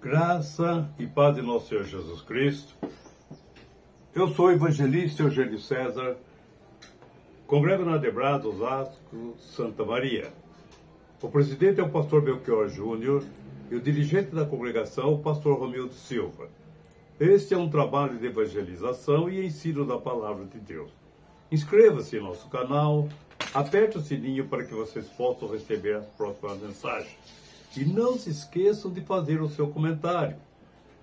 Graça e paz de nosso Senhor Jesus Cristo. Eu sou o evangelista Eugênio César, congrego na Debrado, Osasco, Santa Maria. O presidente é o pastor Belchior Júnior e o dirigente da congregação, o pastor Romildo Silva. Este é um trabalho de evangelização e ensino da palavra de Deus. Inscreva-se em nosso canal, aperte o sininho para que vocês possam receber as próximas mensagens. E não se esqueçam de fazer o seu comentário.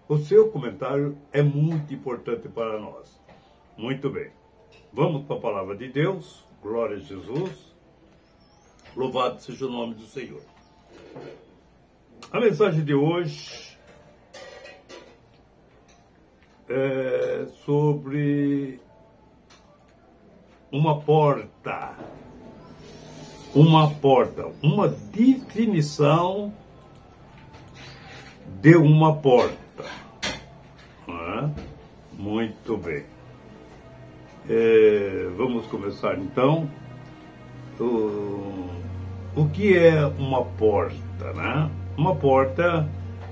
O seu comentário é muito importante para nós. Muito bem. Vamos para a palavra de Deus. Glória a Jesus. Louvado seja o nome do Senhor. A mensagem de hoje é sobre uma porta. Uma definição de uma porta. Muito bem. Vamos começar então. O que é uma porta, né? Uma porta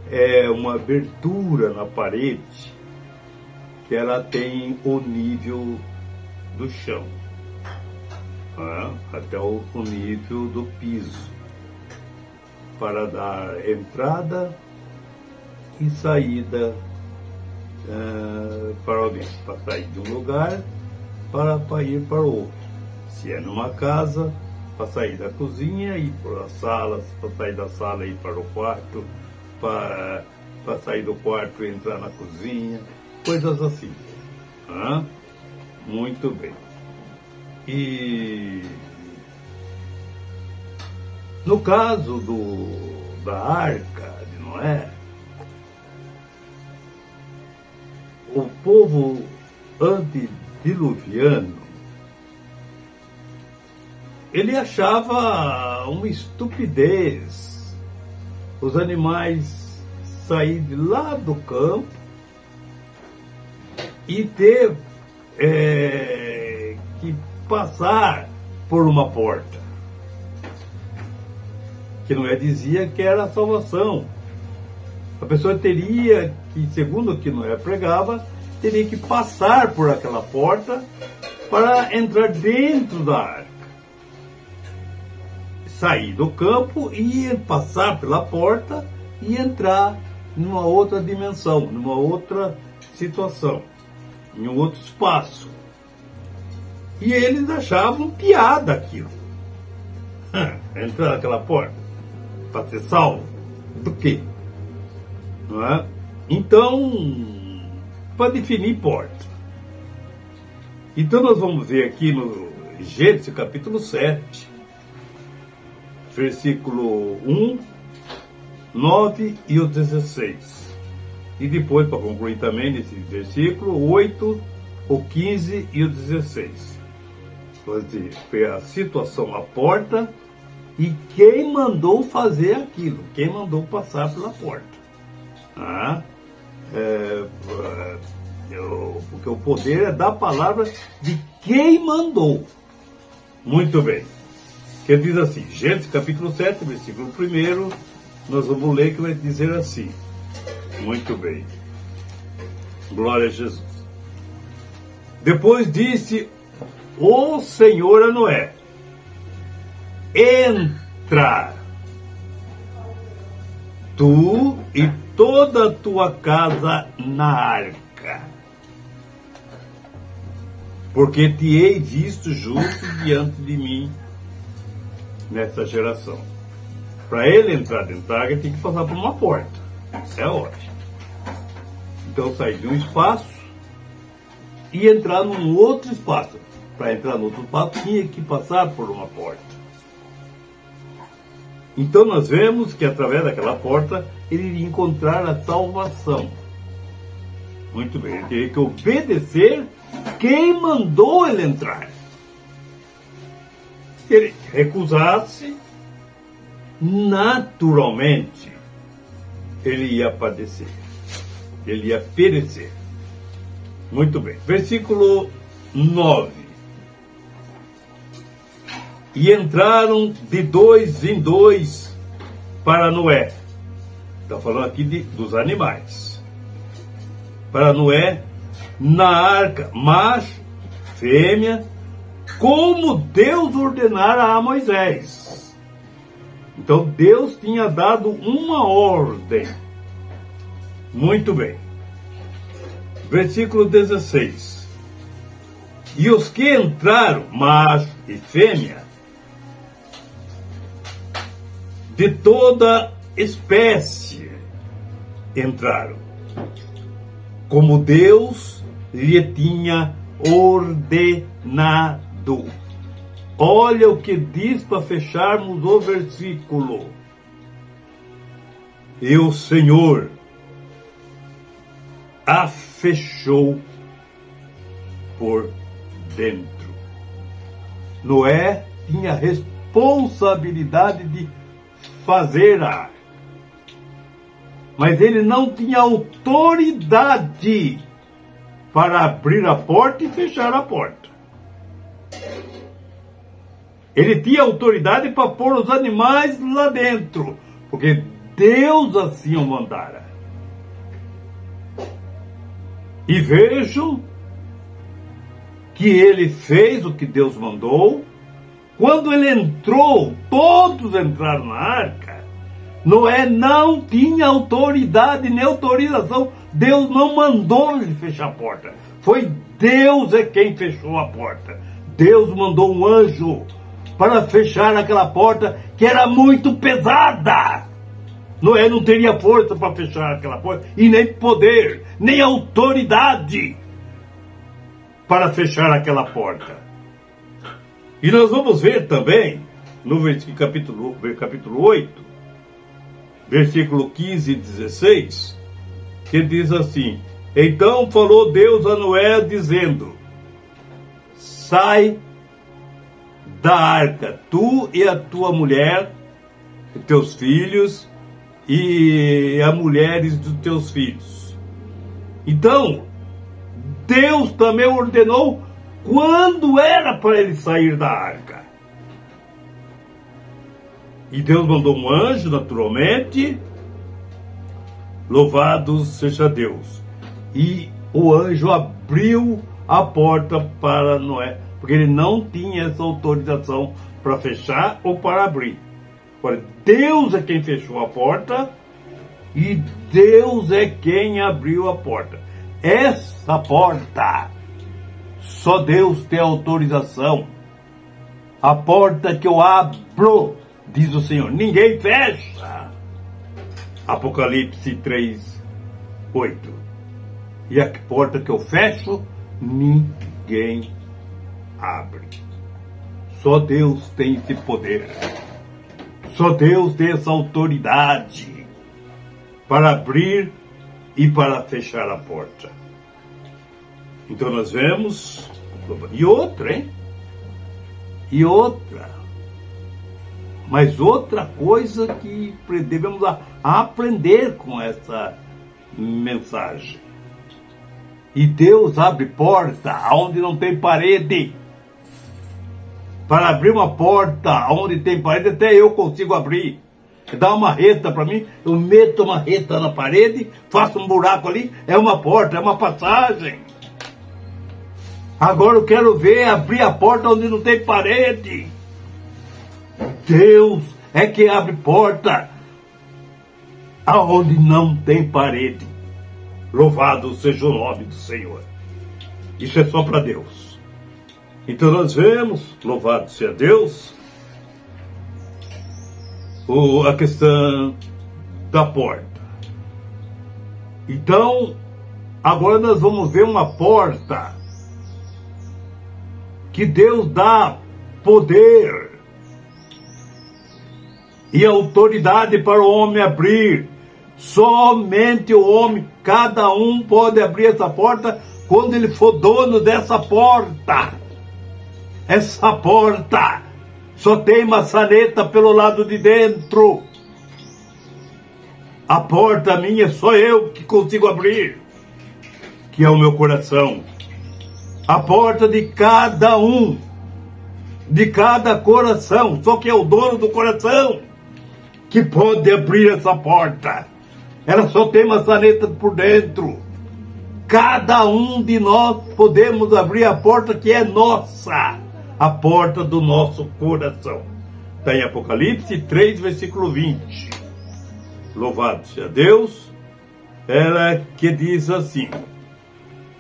é uma abertura na parede que ela tem o nível do chão. Até o nível do piso, para dar entrada e saída para alguém, para sair de um lugar para ir para outro. Se é numa casa, para sair da cozinha e ir para a sala, para sair da sala e ir para o quarto, para sair do quarto e entrar na cozinha, coisas assim. Muito bem. E no caso da Arca de Noé, o povo antediluviano, ele achava uma estupidez os animais saírem lá do campo e ter que passar por uma porta, que Noé dizia que era a salvação. A pessoa teria que, segundo o que Noé pregava, teria que passar por aquela porta para entrar dentro da arca, sair do campo e passar pela porta e entrar numa outra dimensão, numa outra situação, em um outro espaço. E eles achavam piada aquilo. Entrar naquela porta para ser salvo. Do quê? Não é? Então, para definir porta. Então nós vamos ver aqui no Gênesis capítulo 7, versículo 1, 9 e o 16. E depois, para concluir também nesse versículo, 8, o 15 e o 16. Foi a situação à porta e quem mandou fazer aquilo, quem mandou passar pela porta. Porque o poder é da palavra de quem mandou. Muito bem. Que diz assim, Gênesis capítulo 7, versículo 1, nós vamos ler que vai dizer assim. Muito bem. Glória a Jesus. Depois disse o Senhor a Noé: entra, tu e toda a tua casa na arca, porque te hei visto justo diante de mim nessa geração. Para ele entrar dentro da arca, tem que passar por uma porta. É ótimo. Então sair de um espaço e entrar num outro espaço. Para entrar no outro espaço, tinha que passar por uma porta. Então nós vemos que através daquela porta ele iria encontrar a salvação. Muito bem, ele teria que obedecer quem mandou ele entrar. Se ele recusasse, naturalmente ele ia padecer, ele ia perecer. Muito bem, versículo 9. E entraram de dois em dois para Noé, Está falando aqui dos animais. Para Noé, na arca, macho, fêmea, como Deus ordenara a Moisés. Então Deus tinha dado uma ordem. Muito bem. Versículo 16. E os que entraram, macho e fêmea, de toda espécie entraram, como Deus lhe tinha ordenado. Olha o que diz para fecharmos o versículo. E o Senhor a fechou por dentro. Noé tinha responsabilidade de fazer a arca, mas ele não tinha autoridade para abrir a porta e fechar a porta. Ele tinha autoridade para pôr os animais lá dentro, porque Deus assim o mandara. E vejam que ele fez o que Deus mandou. Quando ele entrou, todos entraram na arca. Noé não tinha autoridade nem autorização. Deus não mandou ele fechar a porta. Foi Deus quem fechou a porta. Deus mandou um anjo para fechar aquela porta que era muito pesada. Noé não teria força para fechar aquela porta, e nem poder, nem autoridade para fechar aquela porta. E nós vamos ver também, no capítulo 8, versículo 15 e 16, que diz assim: então falou Deus a Noé, dizendo: sai da arca, tu e a tua mulher, e teus filhos, e as mulheres dos teus filhos. Então, Deus também ordenou quando era para ele sair da arca. E Deus mandou um anjo, naturalmente. Louvado seja Deus. E o anjo abriu a porta para Noé, porque ele não tinha essa autorização para fechar ou para abrir. Agora, Deus é quem fechou a porta e Deus é quem abriu a porta. Essa porta, só Deus tem autorização. A porta que eu abro, diz o Senhor, ninguém fecha. Apocalipse 3, 8. E a porta que eu fecho, ninguém abre. Só Deus tem esse poder. Só Deus tem essa autoridade para abrir e para fechar a porta. Então nós vemos. E outra, hein? E outra. Mas outra coisa que devemos aprender com essa mensagem. E Deus abre porta onde não tem parede. Para abrir uma porta onde tem parede, até eu consigo abrir. Dá uma reta para mim, eu meto uma reta na parede, faço um buraco ali, é uma porta, é uma passagem. Agora eu quero ver abrir a porta onde não tem parede. Deus é que abre porta aonde não tem parede. Louvado seja o nome do Senhor. Isso é só para Deus. Então nós vemos, louvado seja Deus, a questão da porta. Então, agora nós vamos ver uma porta que Deus dá poder e autoridade para o homem abrir. Somente o homem, cada um pode abrir essa porta quando ele for dono dessa porta. Essa porta só tem maçaneta pelo lado de dentro. A porta minha só eu que consigo abrir, que é o meu coração. A porta de cada um, de cada coração, só que é o dono do coração que pode abrir essa porta. ela só tem maçaneta por dentro. Cada um de nós podemos abrir a porta que é nossa, a porta do nosso coração. Está em Apocalipse 3, versículo 20. Louvado seja Deus. Ela que diz assim: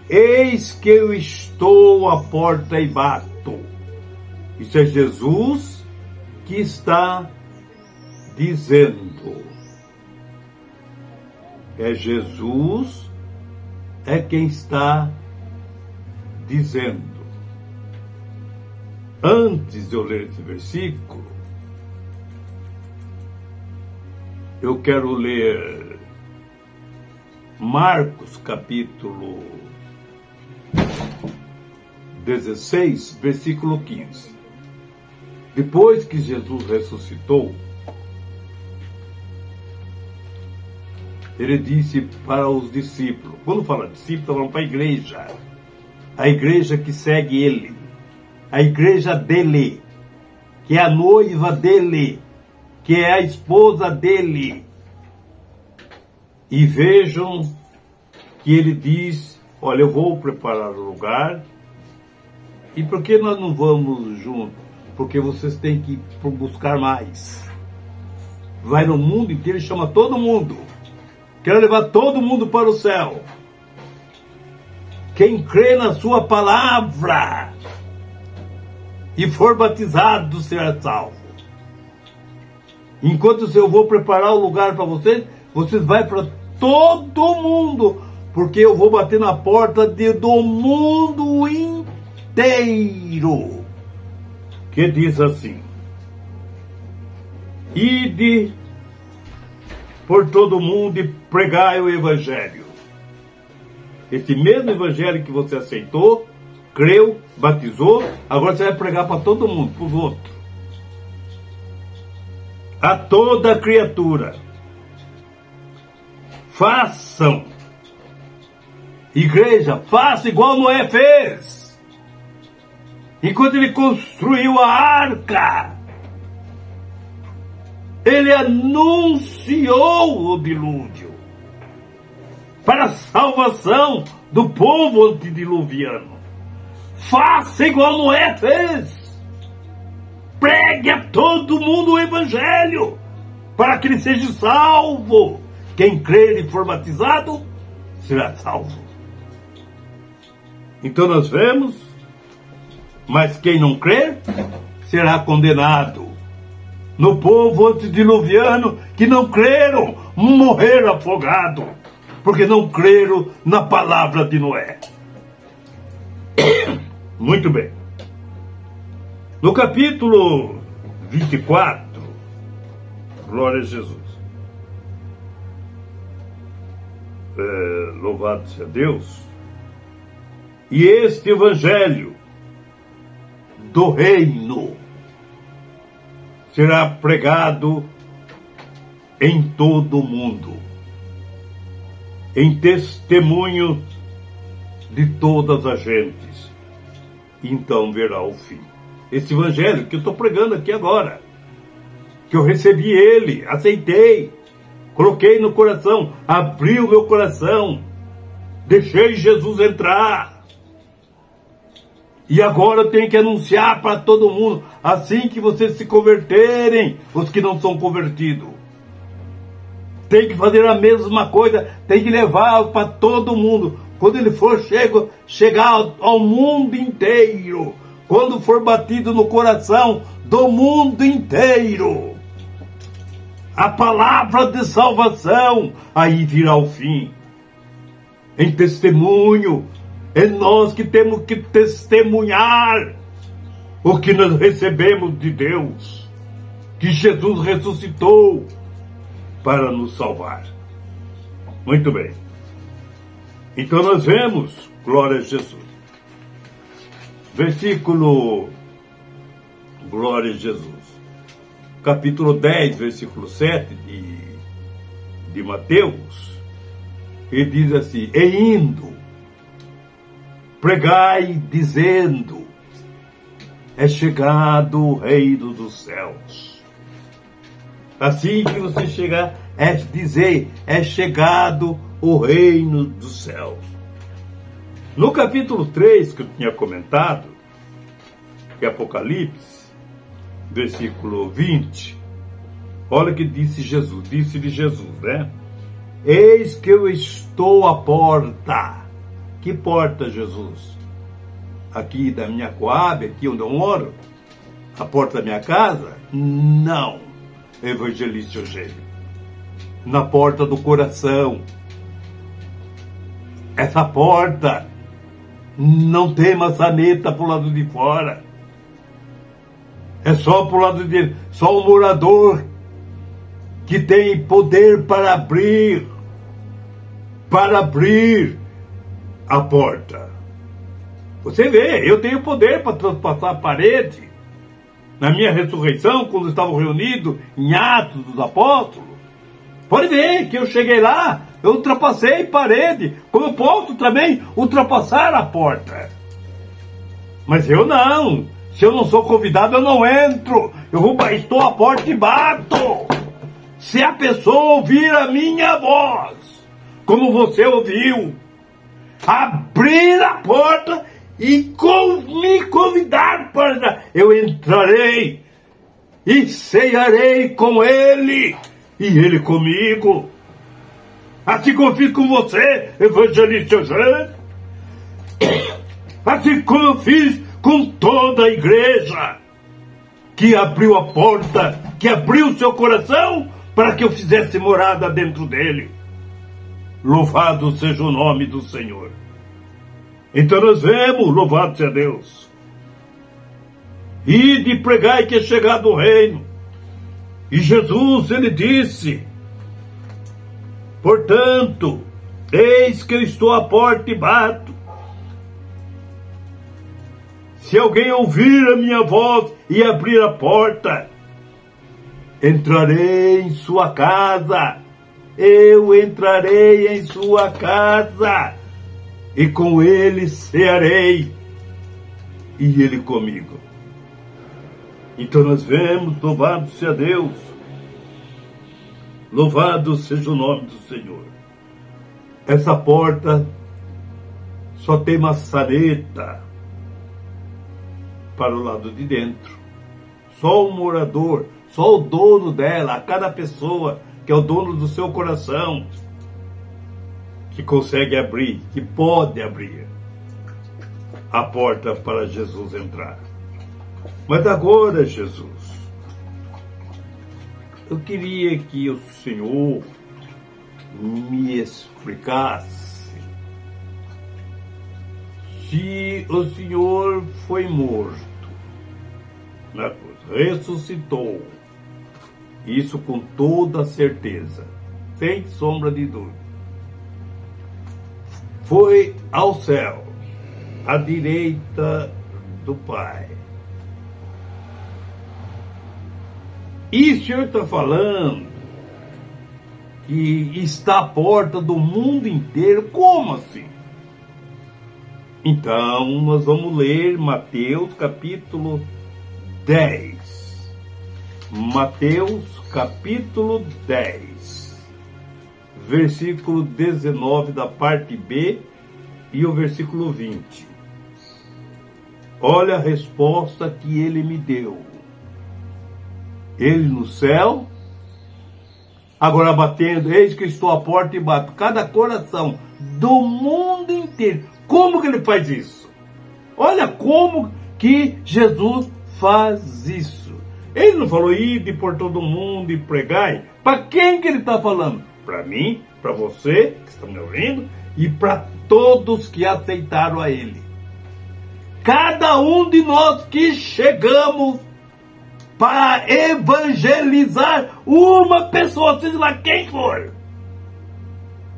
eis que eu estou à porta e bato. Isso é Jesus que está dizendo. É Jesus quem está dizendo. Antes de eu ler esse versículo, eu quero ler Marcos capítulo 16, versículo 15. Depois que Jesus ressuscitou, ele disse para os discípulos, quando fala discípulo, está falando para a igreja que segue ele, a igreja dele, que é a noiva dele, que é a esposa dele. E vejam que ele diz: olha, eu vou preparar o lugar. E por que nós não vamos juntos? Porque vocês têm que buscar mais. Vai no mundo inteiro e chama todo mundo. Quero levar todo mundo para o céu. Quem crê na sua palavra e for batizado será salvo. Enquanto eu vou preparar o lugar para vocês, vocês vão para todo mundo, porque eu vou bater na porta do mundo inteiro. Que diz assim: ide por todo mundo e pregai o evangelho. Esse mesmo evangelho que você aceitou, creu, batizou, agora você vai pregar para todo mundo, para os outros. A toda criatura. Façam. Igreja, faça igual Noé fez. Enquanto ele construiu a arca, ele anunciou o dilúvio para a salvação do povo antediluviano. Faça igual Noé fez. Pregue a todo mundo o evangelho para que ele seja salvo. Quem crer e for batizado será salvo. Então nós vemos, mas quem não crer será condenado. No povo antediluviano que não creram, morreram afogados, porque não creram na palavra de Noé. Muito bem. No capítulo 24, glória a Jesus. Louvado seja Deus. E este evangelho do reino será pregado em todo o mundo, em testemunho de todas as gentes. Então verá o fim. Esse evangelho que eu estou pregando aqui agora, que eu recebi ele, aceitei, coloquei no coração, abri o meu coração, deixei Jesus entrar. E agora eu tenho que anunciar para todo mundo, assim que vocês se converterem, os que não são convertidos. Tem que fazer a mesma coisa, tem que levar para todo mundo. Quando ele for chegar ao mundo inteiro, quando for batido no coração do mundo inteiro, a palavra de salvação, aí virá o fim. Em testemunho, é nós que temos que testemunhar o que nós recebemos de Deus, que Jesus ressuscitou para nos salvar. Muito bem. Então nós vemos, glória a Jesus. Versículo, glória a Jesus. Capítulo 10, versículo 7 de Mateus. Ele diz assim: e indo, pregai dizendo, é chegado o reino dos céus. Assim que você chegar, é dizer, é chegado o reino dos céus. No capítulo 3, que eu tinha comentado, que é Apocalipse, versículo 20, olha o que disse-lhe Jesus, né? Eis que eu estou à porta. Que porta, Jesus? Aqui da minha Coab, aqui onde eu moro? A porta da minha casa? Não, evangelista Eugênio. Na porta do coração. Essa porta não tem maçaneta pro lado de fora. É só pro lado de dentro. Só o morador que tem poder para abrir a porta. Você vê, eu tenho poder para transpassar a parede. Na minha ressurreição, quando estavam reunidos em Atos dos Apóstolos, pode ver que eu cheguei lá, eu ultrapassei a parede, como eu posso também ultrapassar a porta. Mas eu não. Se eu não sou convidado, eu não entro. Estou à porta e bato. Se a pessoa ouvir a minha voz, como você ouviu, abrir a porta e me convidar para entrar, eu entrarei e cearei com ele e ele comigo. Assim como eu fiz com você, evangelista Eugênio, assim como eu fiz com toda a igreja que abriu a porta, que abriu seu coração para que eu fizesse morada dentro dele. Louvado seja o nome do Senhor. Então nós vemos, louvado seja Deus. Ide e pregai que é chegado o reino. E Jesus, ele disse, portanto, eis que eu estou à porta e bato. Se alguém ouvir a minha voz e abrir a porta, entrarei em sua casa. Eu entrarei em sua casa e com ele cearei e ele comigo. Então nós vemos, louvado seja Deus, louvado seja o nome do Senhor. Essa porta só tem maçaneta para o lado de dentro. Só o morador, só o dono dela, cada pessoa que é o dono do seu coração, que consegue abrir, que pode abrir a porta para Jesus entrar. Mas agora, Jesus, eu queria que o Senhor me explicasse se o Senhor foi morto na cruz, ressuscitou, isso com toda certeza, sem sombra de dúvida, foi ao céu, à direita do Pai. E o Senhor está falando que está à porta do mundo inteiro, como assim? Então, nós vamos ler Mateus capítulo 10. Mateus capítulo 10, versículo 19 da parte B e o versículo 20. Olha a resposta que ele me deu. Ele no céu, agora batendo, eis que estou à porta e bato. Cada coração do mundo inteiro. Como que ele faz isso? Olha como que Jesus faz isso. Ele não falou, ide por todo mundo e pregai. Para quem que ele está falando? Para mim, para você que está me ouvindo e para todos que aceitaram a ele. Cada um de nós que chegamos para evangelizar uma pessoa, seja lá quem for.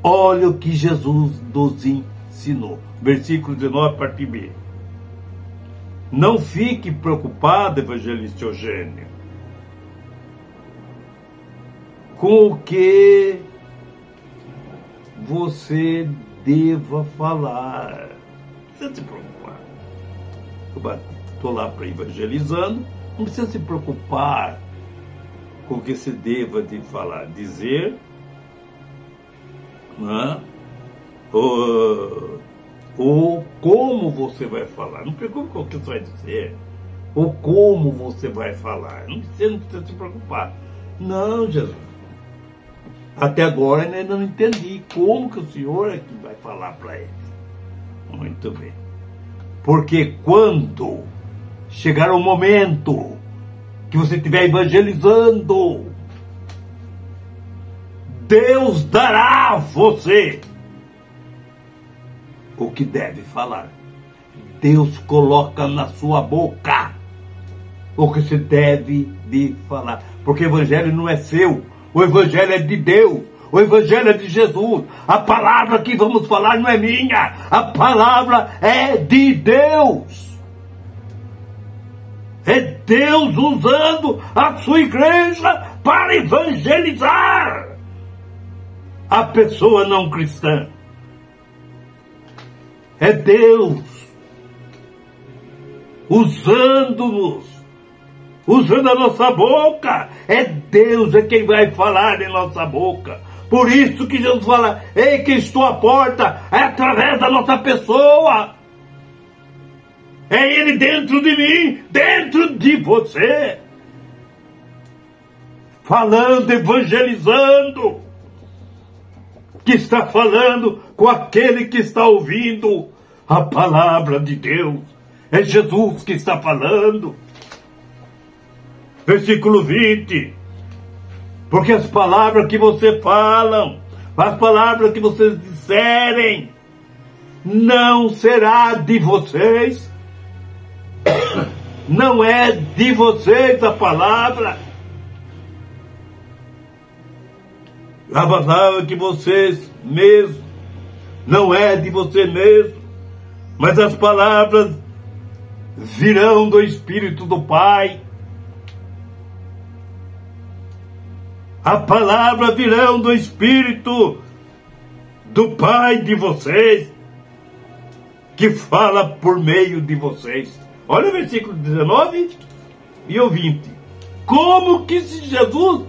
Olha o que Jesus nos ensinou. Versículo 19, parte B. Não fique preocupado, evangelista Eugênio, com o que você deva falar. Não precisa se preocupar. Eu estou lá para evangelizando, não precisa se preocupar com que se deva de falar, dizer, né? Ou como você vai falar. Não preocupe com o que você vai dizer, ou como você vai falar. Você não precisa se preocupar. Não, Jesus, até agora eu ainda não entendi como que o Senhor é que vai falar para eles. Muito bem. Porque quando chegar o momento que você estiver evangelizando, Deus dará a você o que deve falar. Deus coloca na sua boca o que se deve de falar. Porque o evangelho não é seu, o evangelho é de Deus, o evangelho é de Jesus. A palavra que vamos falar não é minha, a palavra é de Deus. É Deus usando a sua igreja para evangelizar a pessoa não cristã. É Deus usando-nos, usando a nossa boca. É Deus quem vai falar em nossa boca. Por isso que Jesus fala: ei, que estou à porta, é através da nossa pessoa. É Ele dentro de mim, dentro de você, falando, evangelizando, que está falando com aquele que está ouvindo a palavra de Deus. É Jesus que está falando. Versículo 20. Porque as palavras que você falam, as palavras que vocês disserem, não será de vocês. Não é de vocês a palavra. A palavra que vocês mesmos, não é de você mesmo, mas as palavras virão do Espírito do Pai. A palavra virão do Espírito do Pai de vocês, que fala por meio de vocês. Olha o versículo 19 e o 20. Como que Jesus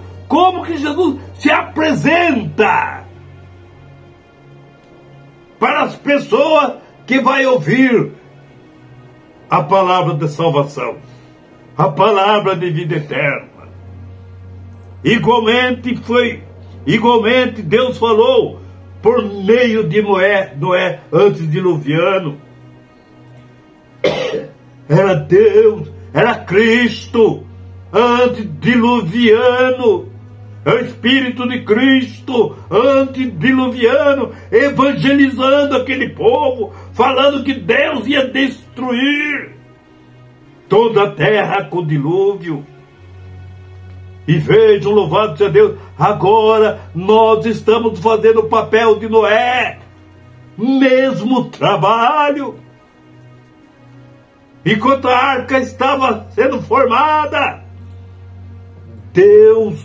se apresenta para as pessoas que vai ouvir a palavra de salvação, a palavra de vida eterna. Igualmente Deus falou por meio de Noé antes diluviano. Era Deus, era Cristo antediluviano. É o Espírito de Cristo antediluviano, evangelizando aquele povo, falando que Deus ia destruir toda a terra com o dilúvio. E vejam, louvado seja Deus, agora nós estamos fazendo o papel de Noé, mesmo trabalho. Enquanto a arca estava sendo formada, Deus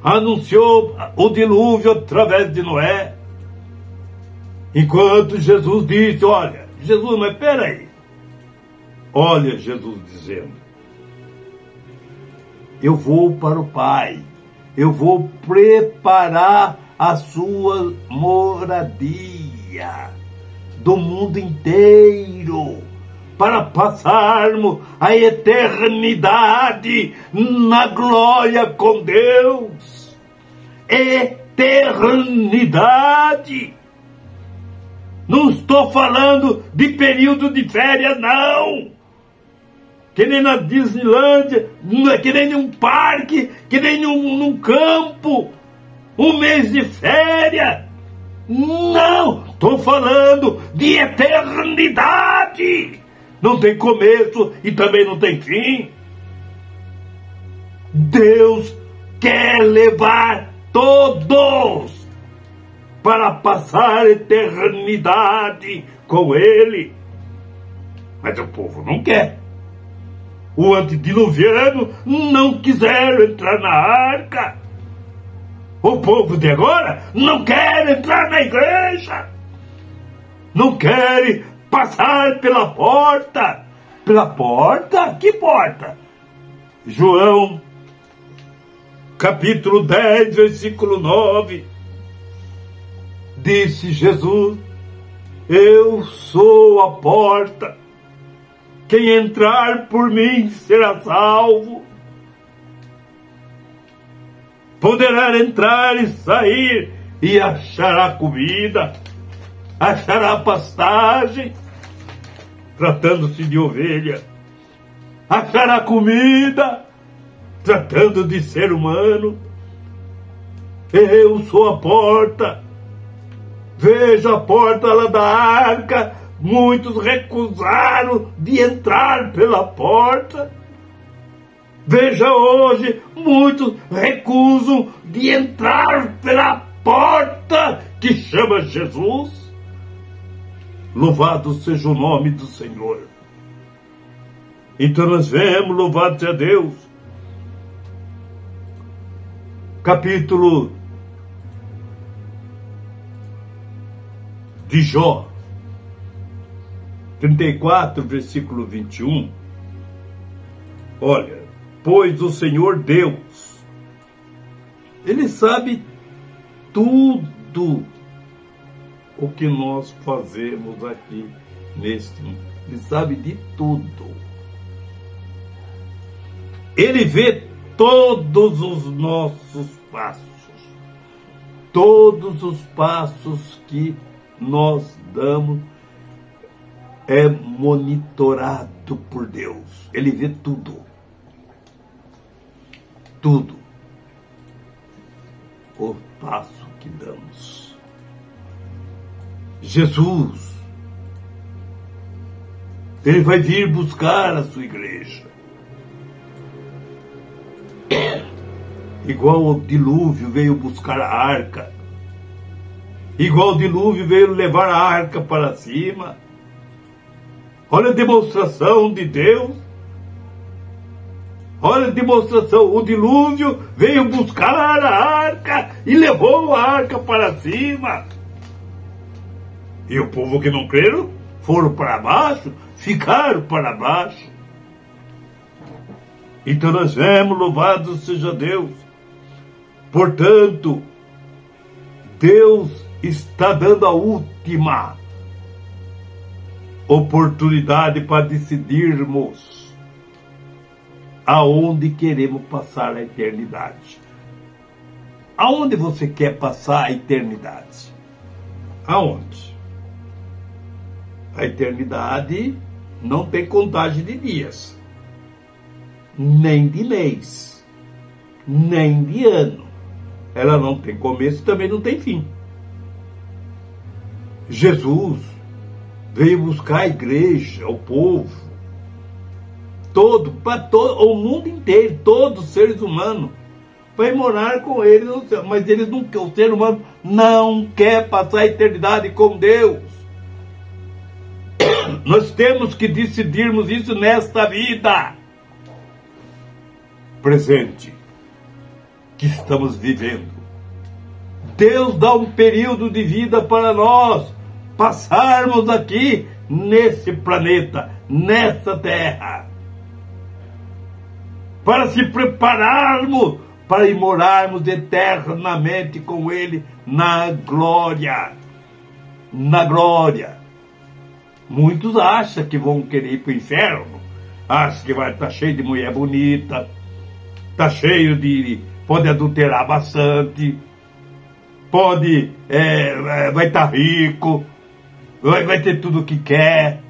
anunciou o dilúvio através de Noé. Enquanto Jesus disse: olha, Jesus, mas peraí. Olha Jesus dizendo: eu vou para o Pai, eu vou preparar a sua moradia do mundo inteiro, para passarmos a eternidade na glória com Deus. Eternidade. Não estou falando de período de férias, não. Que nem na Disneylândia, que nem num parque, que nem num campo. Um mês de férias. Não, estou falando de eternidade. Não tem começo e também não tem fim. Deus quer levar todos para passar a eternidade com Ele. Mas o povo não quer. O antediluviano não quiseram entrar na arca. O povo de agora não quer entrar na igreja. Não quer passar pela porta. Pela porta? Que porta? João capítulo 10, versículo 9, disse Jesus: eu sou a porta, quem entrar por mim será salvo. Poderá entrar e sair e achará comida, achará pastagem, tratando-se de ovelha, achará comida, tratando de ser humano. Eu sou a porta. Veja a porta lá da arca, muitos recusaram de entrar pela porta. Veja hoje, muitos recusam de entrar pela porta que chama Jesus. Louvado seja o nome do Senhor. Então nós vemos, louvado seja Deus, capítulo de Jó, 34, versículo 21. Olha, pois o Senhor Deus, Ele sabe tudo o que nós fazemos aqui neste mundo. Ele sabe de tudo. Ele vê todos os nossos passos. Todos os passos que nós damos é monitorado por Deus. Ele vê tudo. Tudo. O passo que damos. Jesus, Ele vai vir buscar a sua igreja. Igual o dilúvio veio buscar a arca. Igual o dilúvio veio levar a arca para cima. Olha a demonstração de Deus. Olha a demonstração. O dilúvio veio buscar a arca e levou a arca para cima. E o povo que não creram foram para baixo, ficaram para baixo. Então nós vemos, louvado seja Deus. Portanto, Deus está dando a última oportunidade para decidirmos aonde queremos passar a eternidade. Aonde você quer passar a eternidade? Aonde? A eternidade não tem contagem de dias, nem de mês, nem de ano. Ela não tem começo e também não tem fim. Jesus veio buscar a igreja, o povo, para todo o mundo inteiro, todos os seres humanos, para ir morar com ele no céu. Mas eles não, o ser humano não quer passar a eternidade com Deus. Nós temos que decidirmos isso nesta vida presente que estamos vivendo. Deus dá um período de vida para nós passarmos aqui nesse planeta, nessa terra, para se prepararmos para ir morarmos eternamente com Ele na glória. Na glória. Muitos acham que vão querer ir para o inferno, acham que vai estar cheio de mulher bonita, está cheio de... pode adulterar bastante, pode... vai estar rico, vai ter tudo o que quer.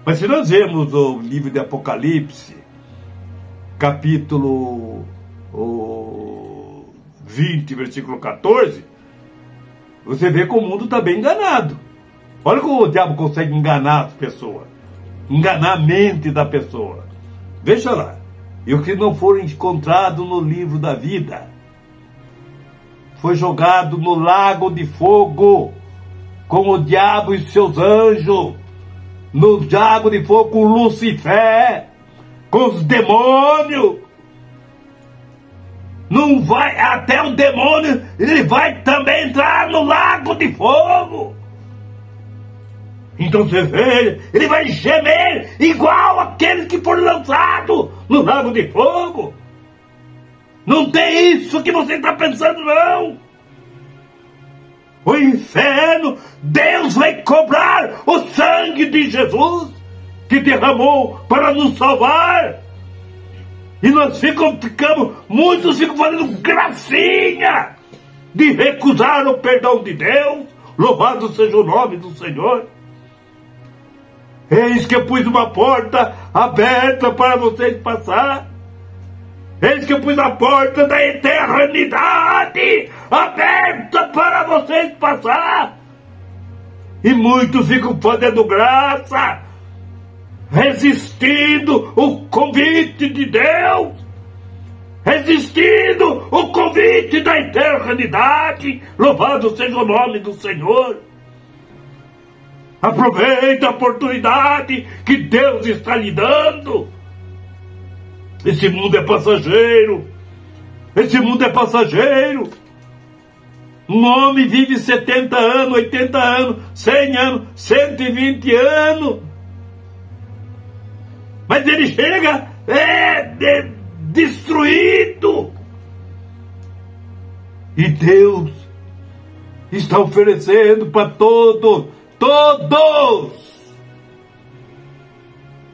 Mas se nós vemos o livro de Apocalipse, capítulo 20, versículo 14, você vê que o mundo está bem enganado. Olha como o diabo consegue enganar as pessoas, enganar a mente da pessoa. Veja lá. E o que não for encontrado no livro da vida foi jogado no lago de fogo com o diabo e seus anjos, no lago de fogo com Lucifer, com os demônios. Não vai, até o demônio, ele vai também entrar no lago de fogo. Então você vê, ele vai gemer igual aqueles que foram lançados no lago de fogo. Não tem isso que você está pensando, não. O inferno, Deus vai cobrar o sangue de Jesus que derramou para nos salvar. E nós muitos ficam fazendo gracinha de recusar o perdão de Deus. Louvado seja o nome do Senhor. Eis que eu pus uma porta aberta para vocês passar. Eis que eu pus a porta da eternidade aberta para vocês passar. E muitos ficam fazendo graça, resistindo o convite de Deus, resistindo o convite da eternidade. Louvado seja o nome do Senhor. Aproveita a oportunidade que Deus está lhe dando. Esse mundo é passageiro. Esse mundo é passageiro. Um homem vive 70 anos, 80 anos, 100 anos, 120 anos. Mas ele chega destruído. E Deus está oferecendo para todos,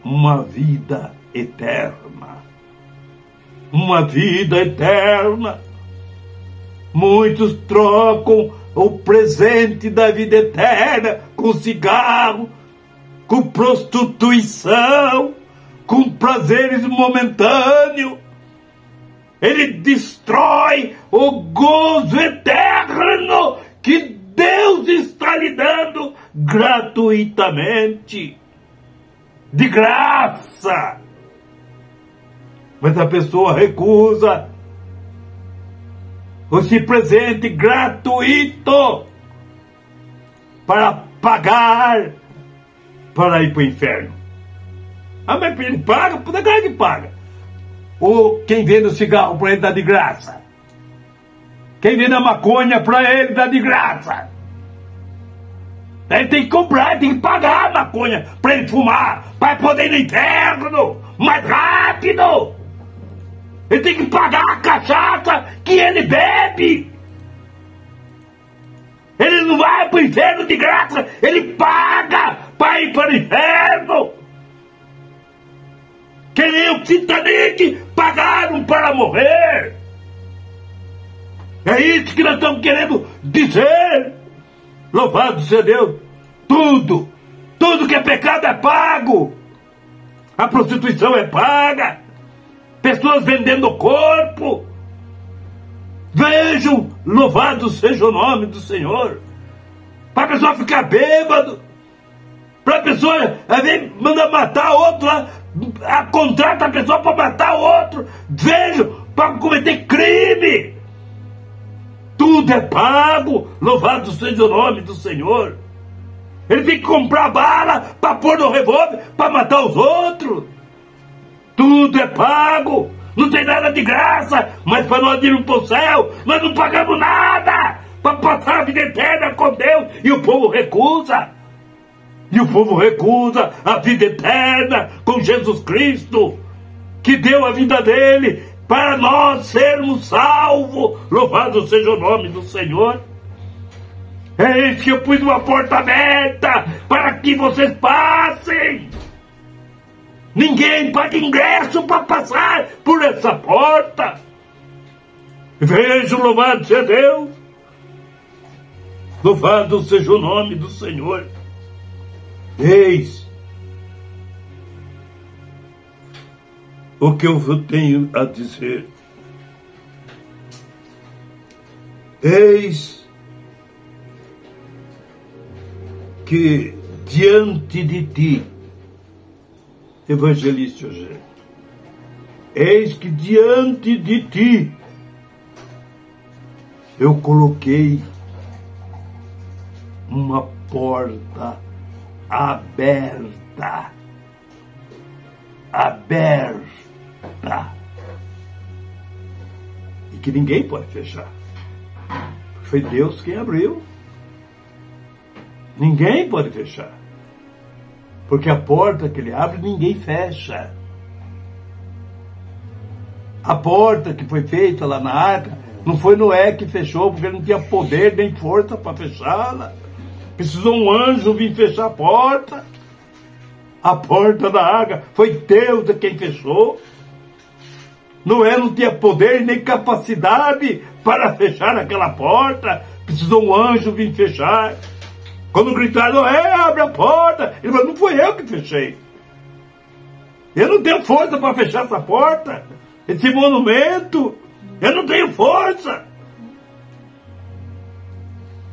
uma vida eterna. Uma vida eterna. Muitos trocam o presente da vida eterna com cigarro, com prostituição, com prazeres momentâneos. Ele destrói o gozo eterno que Deus está lhe dando gratuitamente, de graça. Mas a pessoa recusa esse presente gratuito para pagar para ir para o inferno. Ah, mas ele paga? Por que ele paga? Ou quem vende o cigarro para ele dá de graça? Quem vende a maconha para ele dá de graça? Ele tem que comprar, tem que pagar a maconha para ele fumar, para poder ir no inferno mais rápido. Ele tem que pagar a cachaça que ele bebe. Ele não vai para o inferno de graça, ele paga para ir para o inferno. Que nem o Titanic pagaram para morrer. É isso que nós estamos querendo dizer. Louvado seja Deus. Tudo que é pecado é pago. A prostituição é paga. Pessoas vendendo o corpo. Vejam, louvado seja o nome do Senhor. Para a pessoa ficar bêbado. Para a pessoa, às vezes, manda matar outro lá. Contrata a pessoa para matar o outro. Vejam, para cometer crime. Tudo é pago. Louvado seja o nome do Senhor. Ele tem que comprar bala para pôr no revólver para matar os outros. Tudo é pago. Não tem nada de graça. Mas para nós irmos para o céu, nós não pagamos nada para passar a vida eterna com Deus. E o povo recusa. E o povo recusa a vida eterna com Jesus Cristo, que deu a vida dele para nós sermos salvos. Louvado seja o nome do Senhor. Eis que eu pus uma porta aberta para que vocês passem. Ninguém paga ingresso para passar por essa porta. Vejam, louvado seja Deus. Louvado seja o nome do Senhor. Eis o que eu tenho a dizer. Eis que diante de ti, evangelista Eugênio, eis que diante de ti eu coloquei uma porta aberta, e que ninguém pode fechar. Foi Deus quem abriu. Ninguém pode fechar. Porque a porta que ele abre, ninguém fecha. A porta que foi feita lá na arca, não foi Noé que fechou, porque ele não tinha poder nem força para fechá-la. Precisou um anjo vir fechar a porta. A porta da arca foi Deus quem fechou. Noé não tinha poder nem capacidade para fechar aquela porta. Precisou um anjo vir fechar. Quando gritaram, Noé, abre a porta. Ele falou, não foi eu que fechei. Eu não tenho força para fechar essa porta. Esse monumento. Eu não tenho força.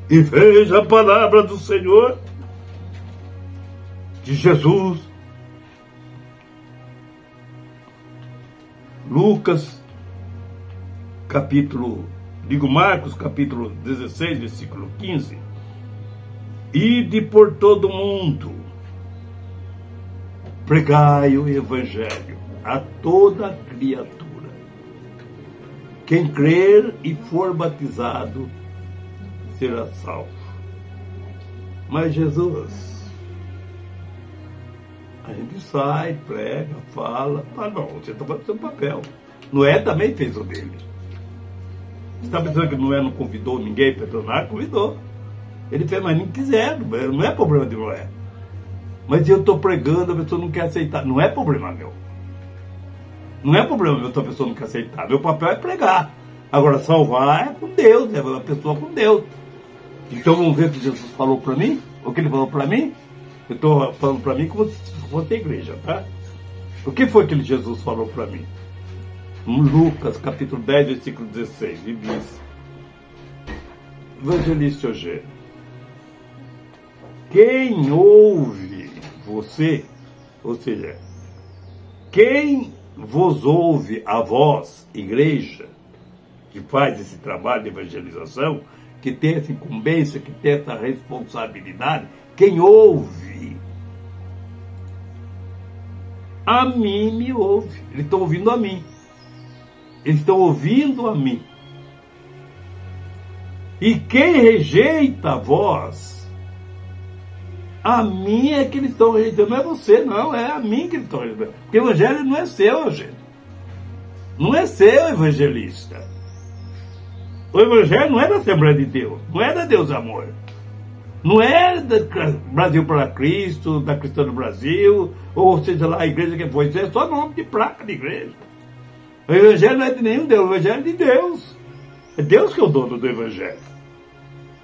E veja a palavra do Senhor, de Jesus. Marcos capítulo 16, versículo 15. Ide por todo mundo, pregai o evangelho a toda criatura. Quem crer e for batizado será salvo. Mas Jesus, a gente sai, prega, fala, não, você está fazendo o seu papel. Noé também fez o dele. Você está pensando que Noé não convidou ninguém para tornar? Convidou. Ele fez, mas não quiser, não é problema de Noé. Mas eu estou pregando, a pessoa não quer aceitar. Não é problema meu. Não é problema meu se a pessoa não quer aceitar. Meu papel é pregar. Agora, salvar é com Deus, é uma pessoa com Deus. Então vamos ver o que Jesus falou para mim? O que ele falou para mim? Eu estou falando para mim como se fosse a igreja, tá? O que foi que Jesus falou para mim? Lucas, capítulo 10, versículo 16, e diz: Evangelista Eugênio, quem ouve você, ou seja, quem vos ouve a vós, igreja, que faz esse trabalho de evangelização, que tem essa incumbência, que tem essa responsabilidade, quem ouve, a mim me ouve. Eles estão ouvindo a mim. Eles estão ouvindo a mim. E quem rejeita a voz, a mim é que eles estão rejeitando. Não é você, não. É a mim que eles estão rejeitando. Porque o evangelho não é seu, Eugênio. Não é seu, evangelista. O evangelho não é da Assembleia de Deus. Não é da Deus Amor. Não é da Brasil para Cristo, da Cristã do Brasil, ou seja lá, a igreja que foi. Isso é só nome de placa de igreja. O evangelho não é de nenhum Deus, o evangelho é de Deus. É Deus que é o dono do evangelho.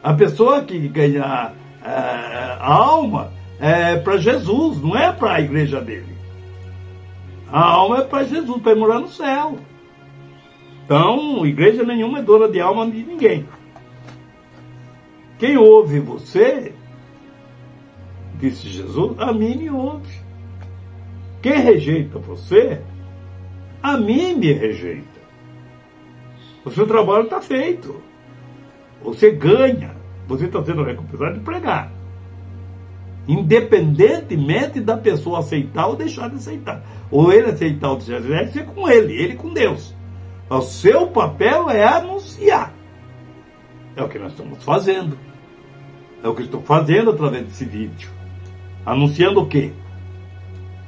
A pessoa que ganha a alma é para Jesus, não é para a igreja dele. A alma é para Jesus, para morar no céu. Então, igreja nenhuma é dona de alma de ninguém. Quem ouve você, disse Jesus, a mim me ouve. Quem rejeita você, a mim me rejeita. O seu trabalho está feito. Você ganha. Você está sendo recompensado de pregar. Independentemente da pessoa aceitar ou deixar de aceitar. Ou ele aceitar ou deixar de aceitar, deve ser com ele com Deus. O seu papel é anunciar. É o que nós estamos fazendo. É o que eu estou fazendo através desse vídeo. Anunciando o quê?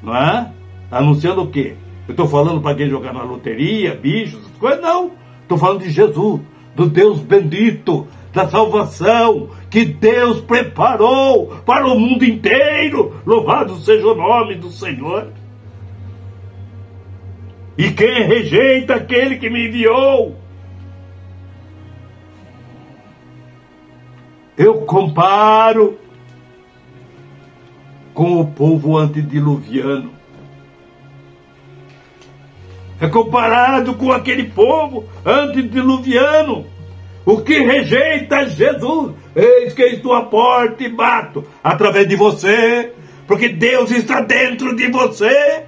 Não é? Anunciando o quê? Eu estou falando para quem jogar na loteria, bichos, essas coisas? Não. Estou falando de Jesus, do Deus bendito, da salvação que Deus preparou para o mundo inteiro. Louvado seja o nome do Senhor. E quem rejeita aquele que me enviou, eu comparo com o povo antediluviano. É comparado com aquele povo antediluviano. O que rejeita Jesus. Eis que estou à porta e bato. Através de você. Porque Deus está dentro de você.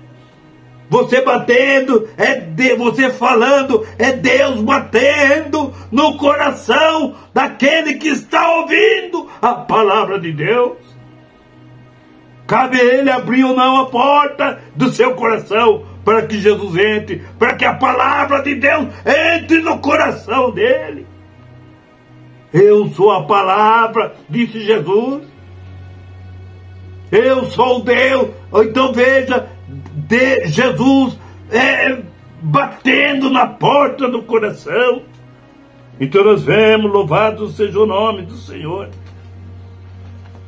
Você batendo, você falando, é Deus batendo no coração daquele que está ouvindo a palavra de Deus. Cabe a ele abrir ou não a porta do seu coração para que Jesus entre, para que a palavra de Deus entre no coração dele. Eu sou a palavra, disse Jesus. Eu sou Deus. Então veja, Jesus batendo na porta do coração. Então nós vemos, louvado seja o nome do Senhor.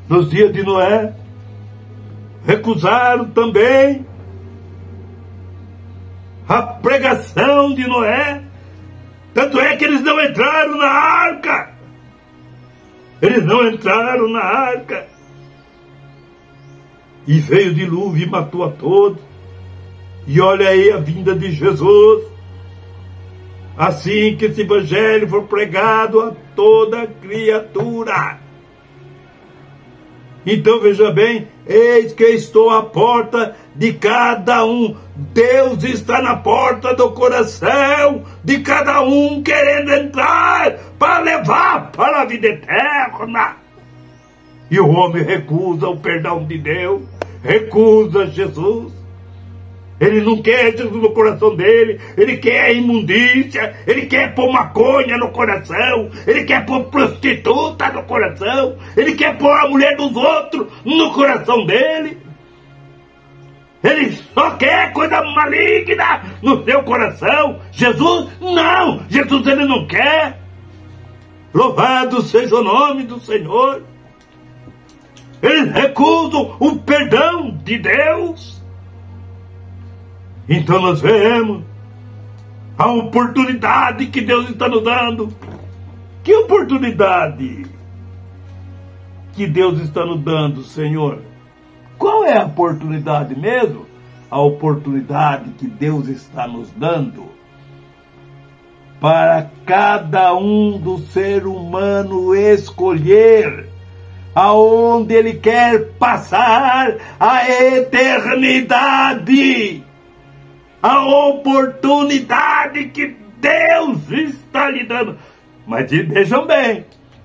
Nos dias de Noé, recusaram também a pregação de Noé. Tanto é que eles não entraram na arca. Eles não entraram na arca. E veio o dilúvio e matou a todos. E olha aí a vinda de Jesus. Assim que esse evangelho for pregado a toda criatura. Então veja bem, eis que estou à porta de cada um. Deus está na porta do coração de cada um, querendo entrar para levar para a vida eterna. E o homem recusa o perdão de Deus, recusa Jesus. Ele não quer Jesus no coração dele, ele quer imundícia, ele quer pôr maconha no coração, ele quer pôr prostituta no coração, ele quer pôr a mulher dos outros no coração dele. Ele só quer coisa maligna no seu coração. Jesus, não, Jesus ele não quer. Louvado seja o nome do Senhor. Eles recusam o perdão de Deus. Então nós vemos a oportunidade que Deus está nos dando. Que oportunidade que Deus está nos dando, Senhor? Qual é a oportunidade mesmo? A oportunidade que Deus está nos dando para cada um do ser humano escolher aonde ele quer passar a eternidade. A oportunidade que Deus está lhe dando. Mas vejam bem,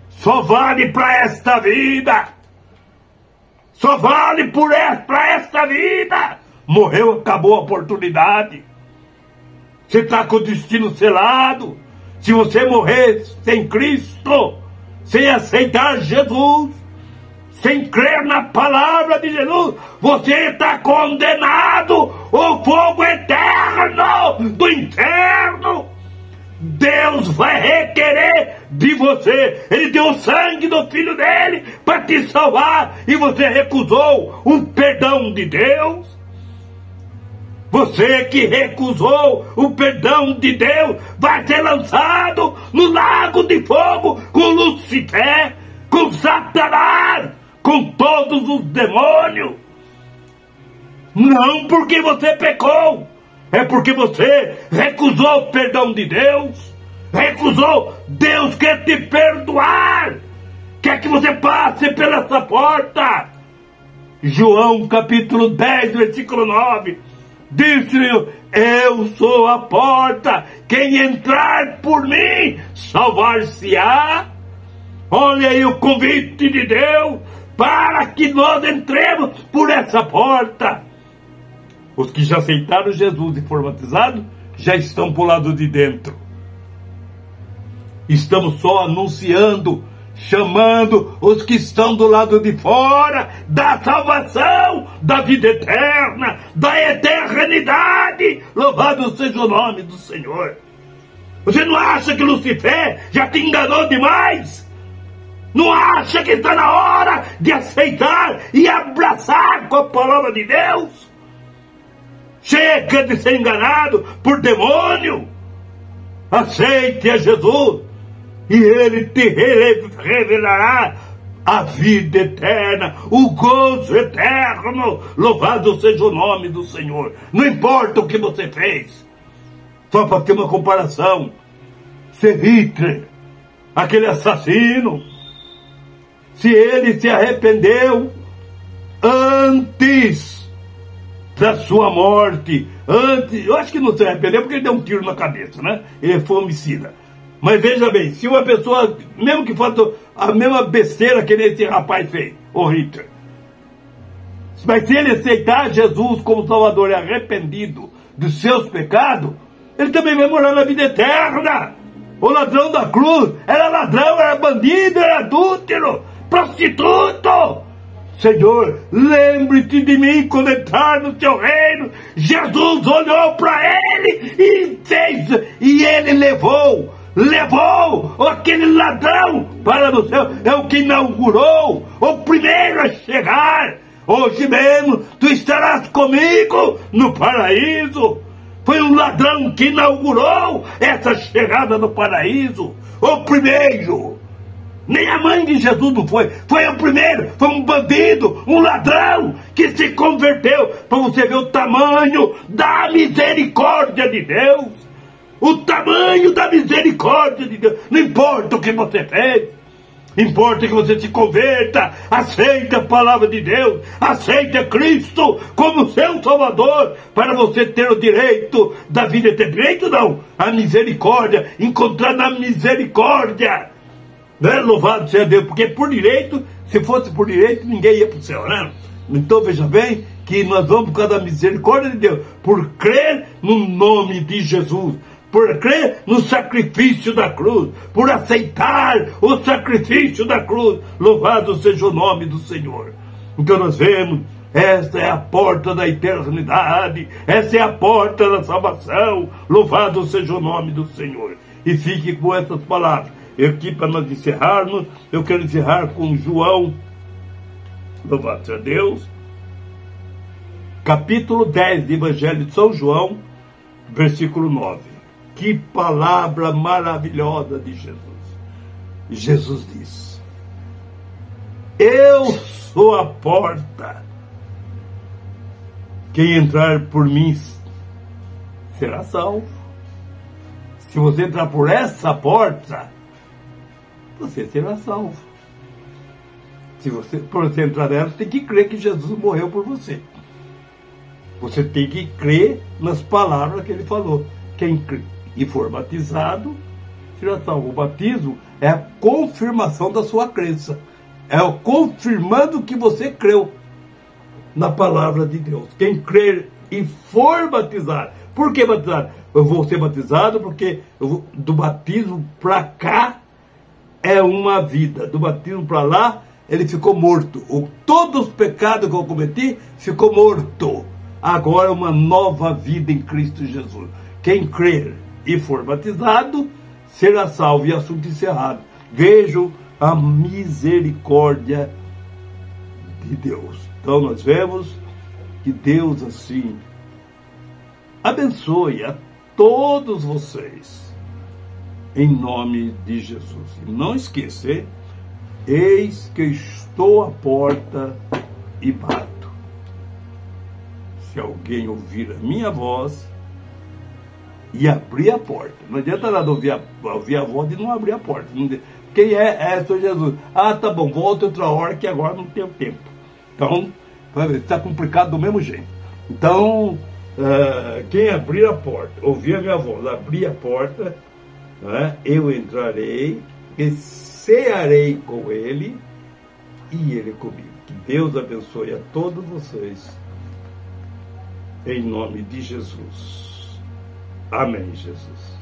só vale para esta vida. Só vale para esta vida. Morreu, acabou a oportunidade. Você está com o destino selado. Se você morrer sem Cristo, sem aceitar Jesus, sem crer na palavra de Jesus, você está condenado ao fogo eterno do inferno. Deus vai requerer de você. Ele deu o sangue do Filho dele para te salvar e você recusou o perdão de Deus. Você que recusou o perdão de Deus vai ser lançado no lago de fogo com Lucifer, com Satanás, com todos os demônios. Não porque você pecou, é porque você recusou o perdão de Deus. Recusou. Deus quer te perdoar, quer que você passe pela essa porta. João capítulo 10, versículo 9. Disse-lhe: eu sou a porta, quem entrar por mim salvar-se-á. Olha aí o convite de Deus para que nós entremos por essa porta. Os que já aceitaram Jesus e foram batizados já estão por lado de dentro. Estamos só anunciando, chamando os que estão do lado de fora da salvação, da vida eterna, da eternidade. Louvado seja o nome do Senhor. Você não acha que Lucifer já te enganou demais? Não acha que está na hora de aceitar e abraçar com a palavra de Deus? Chega de ser enganado por demônio. Aceite a Jesus e Ele te revelará a vida eterna, o gozo eterno. Louvado seja o nome do Senhor. Não importa o que você fez. Só para ter uma comparação, se Hitler, aquele assassino, se ele se arrependeu antes da sua morte, antes, eu acho que não se arrependeu porque ele deu um tiro na cabeça, né? Ele foi homicida. Mas veja bem, se uma pessoa, mesmo que faça a mesma besteira que esse rapaz fez, o Hitler, mas se ele aceitar Jesus como Salvador e arrependido dos seus pecados, ele também vai morar na vida eterna. O ladrão da cruz era ladrão, era bandido, era adúltero, prostituto. Senhor, lembre-te de mim quando entrar no teu reino. Jesus olhou para ele e fez, e ele levou aquele ladrão para o céu. É o que inaugurou, o primeiro a chegar. Hoje mesmo tu estarás comigo no paraíso. Foi um ladrão que inaugurou essa chegada no paraíso. O primeiro. Nem a mãe de Jesus não foi. Foi o primeiro. Foi um bandido, um ladrão que se converteu. Para você ver o tamanho da misericórdia de Deus. O tamanho da misericórdia de Deus. Não importa o que você fez. Importa que você se converta, aceite a palavra de Deus, aceite Cristo como seu Salvador, para você ter o direito da vida eterna. Direito não, a misericórdia, encontrar na misericórdia. Né? Louvado seja Deus, porque por direito, se fosse por direito, ninguém ia para o céu, né? Então veja bem que nós vamos por causa da misericórdia de Deus, por crer no nome de Jesus, por crer no sacrifício da cruz, por aceitar o sacrifício da cruz. Louvado seja o nome do Senhor. Então nós vemos, esta é a porta da eternidade, essa é a porta da salvação. Louvado seja o nome do Senhor. E fique com essas palavras. Aqui para nós encerrarmos, eu quero encerrar com João, louvado seja Deus, capítulo 10 do Evangelho de São João, versículo 9. Que palavra maravilhosa de Jesus. Jesus diz: eu sou a porta. Quem entrar por mim será salvo. Se você entrar por essa porta, você será salvo. Por você entrar nela, você tem que crer que Jesus morreu por você. Você tem que crer nas palavras que ele falou. Quem crê e for batizado será salvo. O batismo é a confirmação da sua crença. É o confirmando que você creu na palavra de Deus. Quem crer e for batizado. Por que batizado? Eu vou ser batizado porque do batismo para cá é uma vida. Do batismo para lá, ele ficou morto. Todos os pecados que eu cometi, ficou morto. Agora uma nova vida em Cristo Jesus. Quem crer e for batizado, será salvo. E assunto encerrado. Vejam a misericórdia de Deus. Então nós vemos que Deus assim abençoe a todos vocês, em nome de Jesus. E não esqueça, eis que estou à porta e bato. Se alguém ouvir a minha voz e abrir a porta. Não adianta nada ouvir a voz e não abrir a porta. Quem é? É, sou Jesus. Ah, tá bom, volta outra hora que agora não tenho tempo. Então, está complicado do mesmo jeito. Então, quem abrir a porta, ouvir a minha voz, abrir a porta, né, eu entrarei e cearei com ele e ele comigo. Que Deus abençoe a todos vocês, em nome de Jesus. Amém, Jesus.